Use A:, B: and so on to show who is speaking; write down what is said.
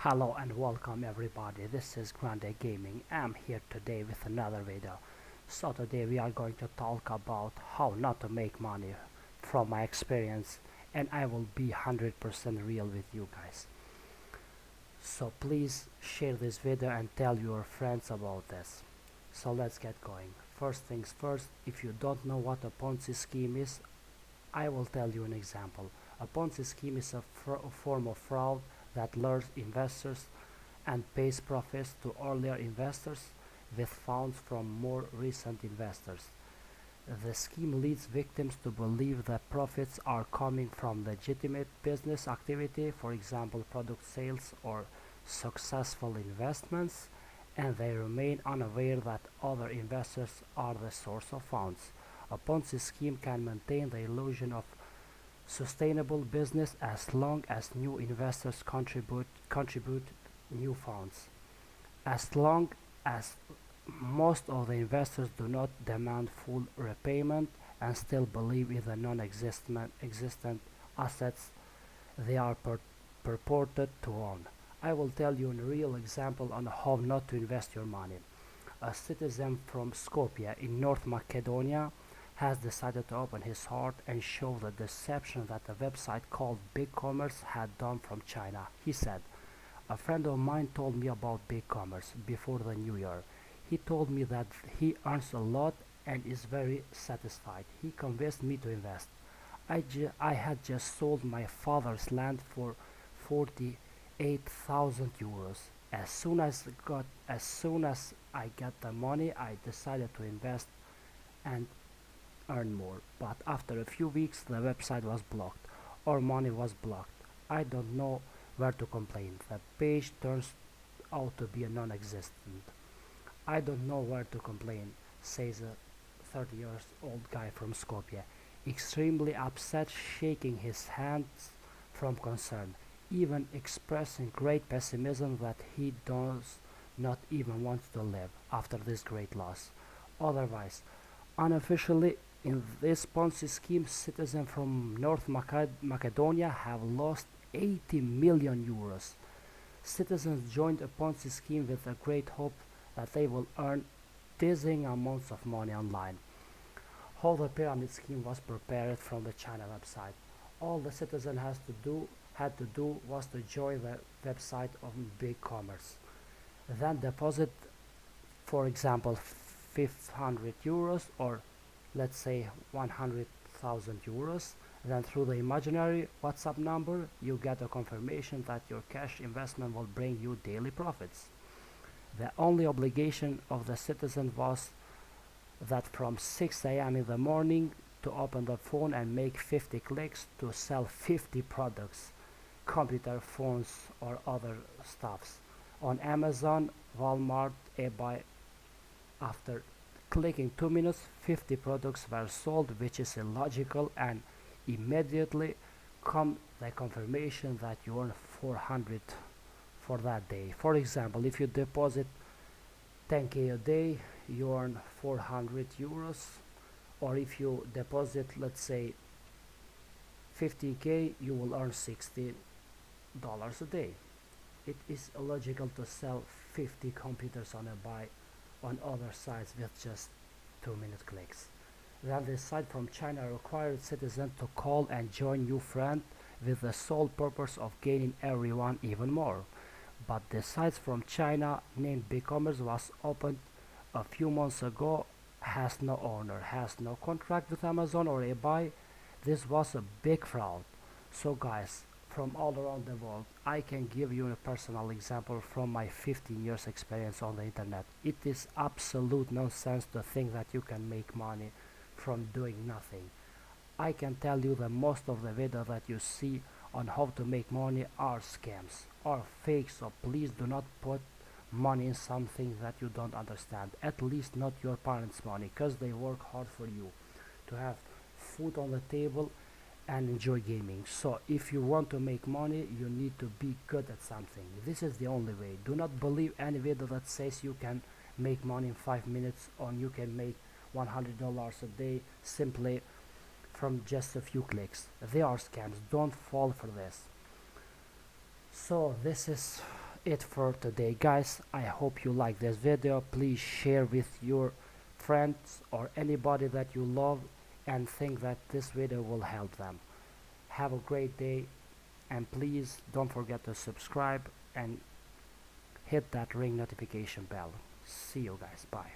A: Hello and welcome everybody, this is Grande Gaming. I'm here today with another video. So today we are going to talk about how not to make money from my experience, and I will be 100% real with you guys. So please share this video and tell your friends about this. So let's get going. First things first, if you don't know what a Ponzi scheme is, I will tell you an example. A Ponzi scheme is a form of fraud that lures investors and pays profits to earlier investors with funds from more recent investors. The scheme leads victims to believe that profits are coming from legitimate business activity, for example product sales or successful investments, and they remain unaware that other investors are the source of funds. A Ponzi scheme can maintain the illusion of sustainable business as long as new investors contribute new funds. As long as most of the investors do not demand full repayment and still believe in the non-existent assets they are purported to own. I will tell you a real example on how not to invest your money. A citizen from Skopje in North Macedonia has decided to open his heart and show the deception that a website called Big Commerce had done from China. He said, "A friend of mine told me about Big Commerce before the new year. He told me that he earns a lot and is very satisfied. He convinced me to invest. I had just sold my father's land for 48,000 euros. As soon as I got the money, I decided to invest and earn more. But after a few weeks, the website was blocked. Our money was blocked. I don't know where to complain. The page turns out to be non-existent. I don't know where to complain," says a 30 years old guy from Skopje, extremely upset, shaking his hands from concern, even expressing great pessimism that he does not even want to live after this great loss. Otherwise, unofficially, in this Ponzi scheme, citizens from North Macedonia have lost 80 million euros. Citizens joined a Ponzi scheme with a great hope that they will earn dizzying amounts of money online. How the pyramid scheme was prepared from the China website. All the citizen had to do was to join the website of Big Commerce. Then deposit, for example, 500 euros or let's say 100,000 euros. Then through the imaginary WhatsApp number, you get a confirmation that your cash investment will bring you daily profits. The only obligation of the citizen was that from 6 a.m. in the morning to open the phone and make 50 clicks to sell 50 products, computer, phones or other stuffs on Amazon, Walmart, eBay. After clicking 2 minutes, 50 products were sold, which is illogical, and immediately come the confirmation that you earn 400 for that day. For example, if you deposit 10k a day, you earn 400 euros, or if you deposit, let's say 50k, you will earn $60 a day. It is illogical to sell 50 computers on eBay on other sites with just 2-minute clicks. Then the site from China required citizens to call and join new friend with the sole purpose of gaining everyone even more. But the site from China named BigCommerce was opened a few months ago, has no owner, has no contract with Amazon or eBay. This was a big fraud. So guys, from all around the world, I can give you a personal example from my 15 years experience on the internet. It is absolute nonsense to think that you can make money from doing nothing. I can tell you that most of the videos that you see on how to make money are scams, are fake, so please do not put money in something that you don't understand, at least not your parents' money, because they work hard for you to have food on the table and enjoy gaming. So if you want to make money, you need to be good at something. This is the only way. Do not believe any video that says you can make money in 5 minutes or you can make $100 a day simply from just a few clicks. They are scams. Don't fall for this. So this is it for today, guys. I hope you like this video. Please share with your friends or anybody that you love and think that this video will help them. Have a great day, and please don't forget to subscribe and hit that ring notification bell. See you guys. Bye.